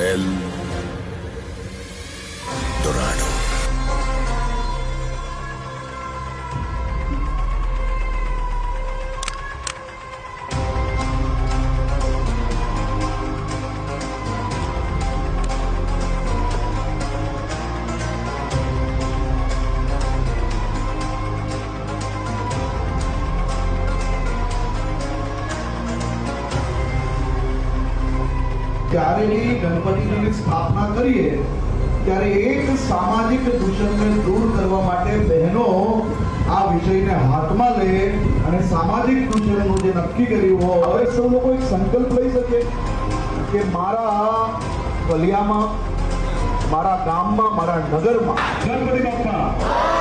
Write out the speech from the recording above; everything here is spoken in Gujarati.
એલ ડોરાડો. જ્યારે બી ગણપતિની સ્થાપના કરીએ ત્યારે એક સામાજિક દૂષણને દૂર કરવા માટે બહેનો આ વિષયને હાથમાં લે અને સામાજિક દૂષણનું જે નક્કી કર્યું હોય હવે સૌ લોકો એક સંકલ્પ લઈ શકે કે મારા ફલિયામાં, મારા ગામમાં, મારા નગરમાં ગણપતિ બાપ્પા